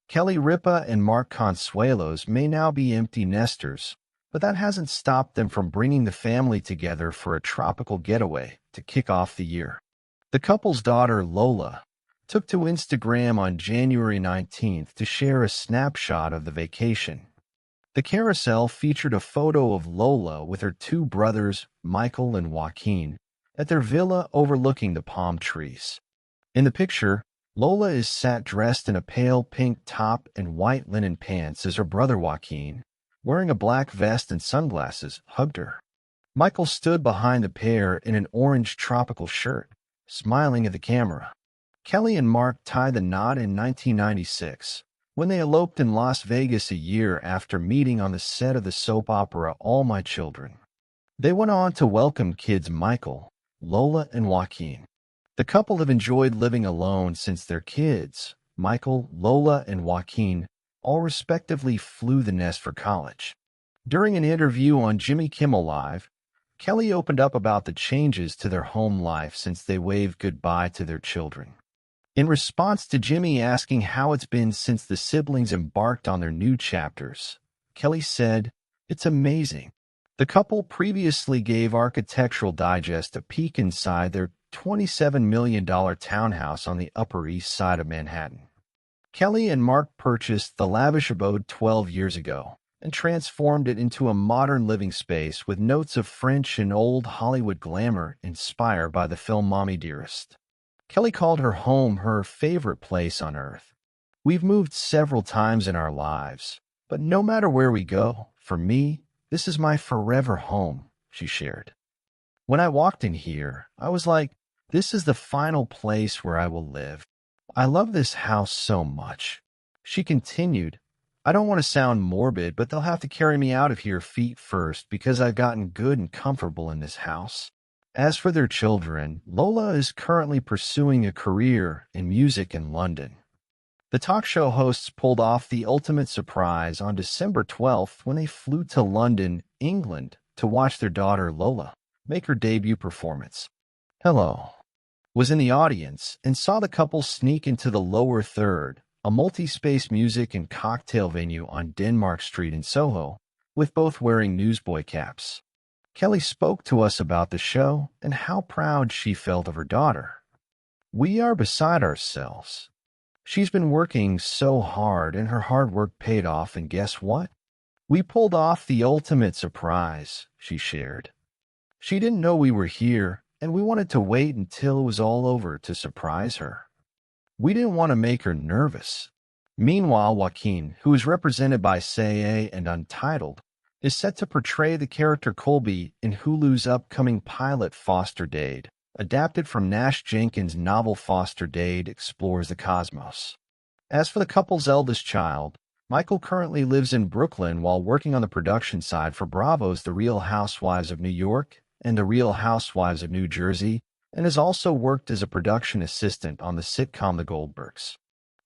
Kelly Ripa and Mark Consuelos may now be empty nesters, but that hasn't stopped them from bringing the family together for a tropical getaway to kick off the year. The couple's daughter, Lola, took to Instagram on January 19th to share a snapshot of the vacation. The carousel featured a photo of Lola with her two brothers, Michael and Joaquin, at their villa overlooking the palm trees. In the picture, Lola is sat dressed in a pale pink top and white linen pants as her brother Joaquin, wearing a black vest and sunglasses, hugged her. Michael stood behind the pair in an orange tropical shirt, smiling at the camera. Kelly and Mark tied the knot in 1996, when they eloped in Las Vegas a year after meeting on the set of the soap opera All My Children. They went on to welcome kids Michael, Lola, and Joaquin. The couple have enjoyed living alone since their kids, Michael, Lola, and Joaquin, all respectively flew the nest for college. During an interview on Jimmy Kimmel Live, Kelly opened up about the changes to their home life since they waved goodbye to their children. In response to Jimmy asking how it's been since the siblings embarked on their new chapters, Kelly said, "It's amazing." The couple previously gave Architectural Digest a peek inside their $27 million townhouse on the Upper East Side of Manhattan. Kelly and Mark purchased the lavish abode 12 years ago and transformed it into a modern living space with notes of French and old Hollywood glamour inspired by the film Mommy Dearest. Kelly called her home her favorite place on earth. "We've moved several times in our lives, but no matter where we go, for me, this is my forever home," she shared. "When I walked in here, I was like, this is the final place where I will live. I love this house so much." She continued, "I don't want to sound morbid, but they'll have to carry me out of here feet first because I've gotten good and comfortable in this house." As for their children, Lola is currently pursuing a career in music in London. The talk show hosts pulled off the ultimate surprise on December 12th when they flew to London, England, to watch their daughter Lola make her debut performance. Hello was in the audience and saw the couple sneak into the lower third, a multi-space music and cocktail venue on Denmark Street in Soho, with both wearing newsboy caps. Kelly spoke to us about the show and how proud she felt of her daughter. "We are beside ourselves. She's been working so hard and her hard work paid off, and guess what? We pulled off the ultimate surprise," she shared. "She didn't know we were here, and we wanted to wait until it was all over to surprise her. We didn't want to make her nervous." Meanwhile, Joaquin, who is represented by Say and Untitled, is set to portray the character Colby in Hulu's upcoming pilot Foster Dade, adapted from Nash Jenkins' novel Foster Dade Explores the Cosmos. As for the couple's eldest child, Michael currently lives in Brooklyn while working on the production side for Bravo's The Real Housewives of New York and The Real Housewives of New Jersey, and has also worked as a production assistant on the sitcom The Goldbergs.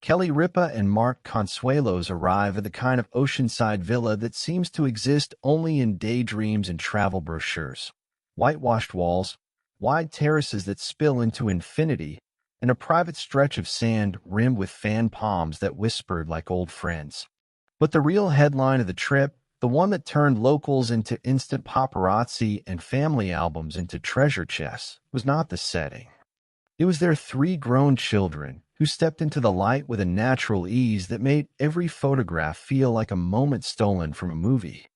Kelly Ripa and Mark Consuelos arrive at the kind of oceanside villa that seems to exist only in daydreams and travel brochures. Whitewashed walls, wide terraces that spill into infinity, and a private stretch of sand rimmed with fan palms that whispered like old friends. But the real headline of the trip, the one that turned locals into instant paparazzi and family albums into treasure chests, was not the setting. It was their three grown children who stepped into the light with a natural ease that made every photograph feel like a moment stolen from a movie.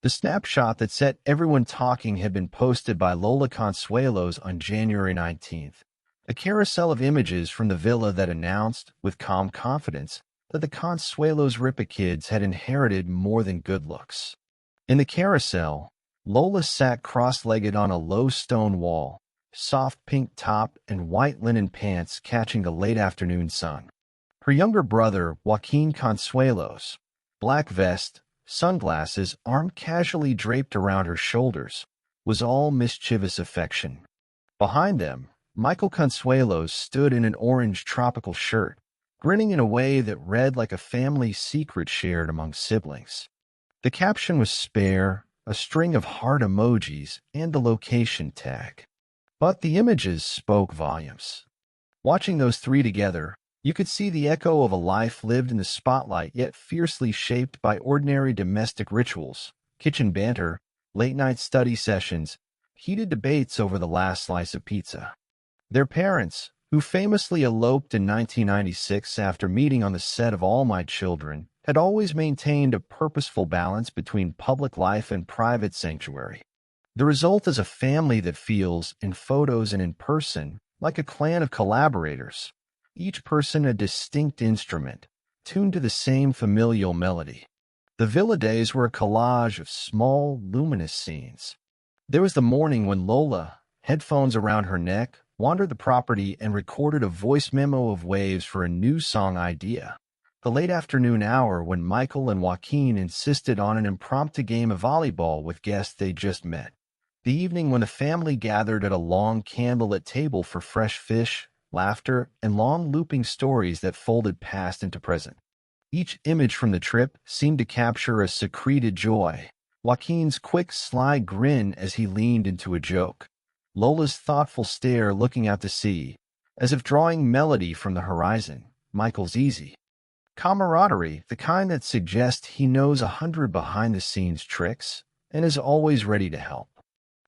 The snapshot that set everyone talking had been posted by Lola Consuelos on January 19th, a carousel of images from the villa that announced, with calm confidence, that the Consuelos Ripa kids had inherited more than good looks. In the carousel, Lola sat cross-legged on a low stone wall, soft pink top and white linen pants catching the late afternoon sun. Her younger brother, Joaquin Consuelos, black vest, sunglasses, arm casually draped around her shoulders, was all mischievous affection. Behind them, Michael Consuelos stood in an orange tropical shirt, grinning in a way that read like a family secret shared among siblings. The caption was spare, a string of heart emojis, and the location tag. But the images spoke volumes. Watching those three together, You could see the echo of a life lived in the spotlight, yet fiercely shaped by ordinary domestic rituals, kitchen banter, late-night study sessions, heated debates over the last slice of pizza. Their parents, who famously eloped in 1996 after meeting on the set of All My Children, had always maintained a purposeful balance between public life and private sanctuary. The result is a family that feels, in photos and in person, like a clan of collaborators, each person a distinct instrument, tuned to the same familial melody. The villa days were a collage of small, luminous scenes. There was the morning when Lola, headphones around her neck, wandered the property and recorded a voice memo of waves for a new song idea. The late afternoon hour when Michael and Joaquin insisted on an impromptu game of volleyball with guests they just met. The evening when the family gathered at a long candlelit table for fresh fish, laughter, and long looping stories that folded past into present. Each image from the trip seemed to capture a secreted joy. Joaquin's quick, sly grin as he leaned into a joke. Lola's thoughtful stare looking out to sea, as if drawing melody from the horizon. Michael's easy camaraderie, the kind that suggests he knows 100 behind-the-scenes tricks and is always ready to help.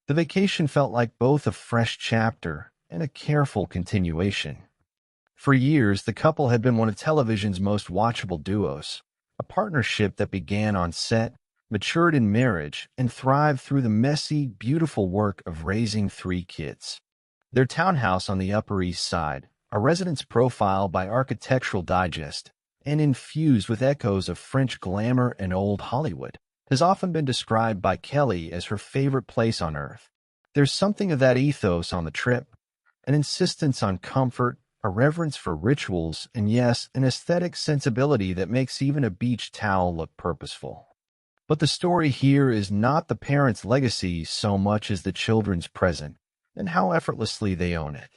The vacation felt like both a fresh chapter and a careful continuation. For years, the couple had been one of television's most watchable duos, a partnership that began on set, matured in marriage, and thrived through the messy, beautiful work of raising 3 kids. Their townhouse on the Upper East Side, a residence profile by Architectural Digest, and infused with echoes of French glamour and old Hollywood, has often been described by Kelly as her favorite place on Earth. There's something of that ethos on the trip, an insistence on comfort, a reverence for rituals, and yes, an aesthetic sensibility that makes even a beach towel look purposeful. But the story here is not the parents' legacy so much as the children's present, and how effortlessly they own it.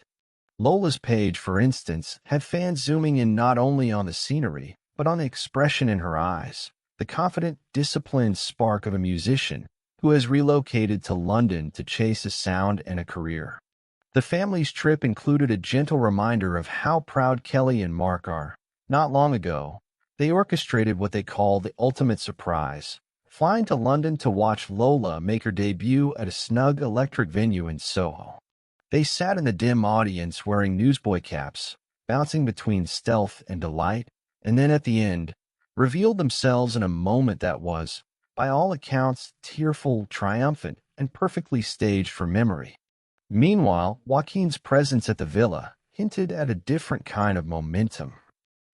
Lola's page, for instance, had fans zooming in not only on the scenery, but on the expression in her eyes, the confident, disciplined spark of a musician who has relocated to London to chase a sound and a career. The family's trip included a gentle reminder of how proud Kelly and Mark are. Not long ago, they orchestrated what they call the ultimate surprise, flying to London to watch Lola make her debut at a snug electric venue in Soho. They sat in the dim audience wearing newsboy caps, bouncing between stealth and delight, and then at the end, revealed themselves in a moment that was, by all accounts, tearful, triumphant, and perfectly staged for memory. Meanwhile, Joaquin's presence at the villa hinted at a different kind of momentum.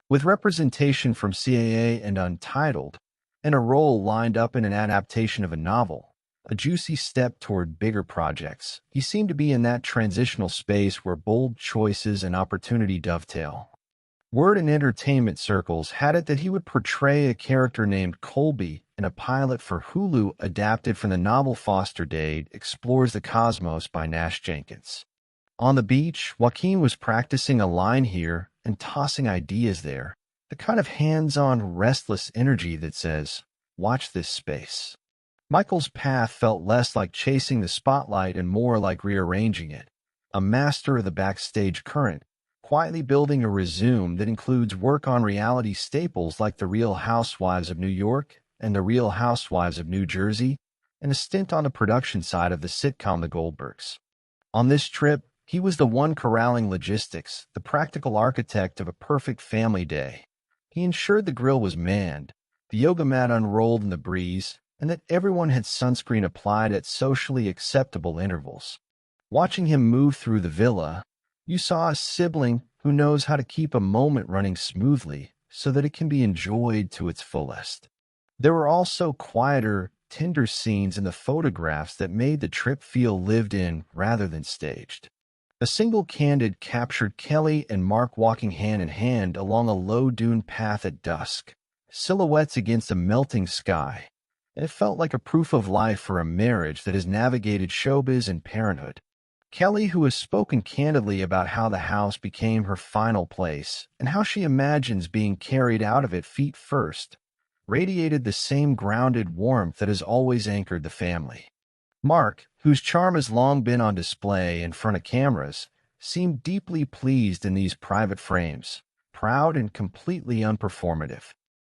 With representation from CAA and Untitled, and a role lined up in an adaptation of a novel, a juicy step toward bigger projects, he seemed to be in that transitional space where bold choices and opportunity dovetail. Word and entertainment circles had it that he would portray a character named Colby in a pilot for Hulu adapted from the novel Foster Dade Explores the Cosmos by Nash Jenkins. On the beach, Joaquin was practicing a line here and tossing ideas there, the kind of hands-on, restless energy that says, "Watch this space." Michael's path felt less like chasing the spotlight and more like rearranging it, a master of the backstage current, quietly building a resume that includes work on reality staples like The Real Housewives of New York and The Real Housewives of New Jersey, and a stint on the production side of the sitcom The Goldbergs. On this trip, he was the one corralling logistics, the practical architect of a perfect family day. He ensured the grill was manned, the yoga mat unrolled in the breeze, and that everyone had sunscreen applied at socially acceptable intervals. Watching him move through the villa, you saw a sibling who knows how to keep a moment running smoothly so that it can be enjoyed to its fullest. There were also quieter, tender scenes in the photographs that made the trip feel lived in rather than staged. A single candid captured Kelly and Mark walking hand in hand along a low dune path at dusk, silhouettes against a melting sky, and it felt like a proof of life for a marriage that has navigated showbiz and parenthood. Kelly, who has spoken candidly about how the house became her final place and how she imagines being carried out of it feet first, radiated the same grounded warmth that has always anchored the family. Mark, whose charm has long been on display in front of cameras, seemed deeply pleased in these private frames, proud and completely unperformative.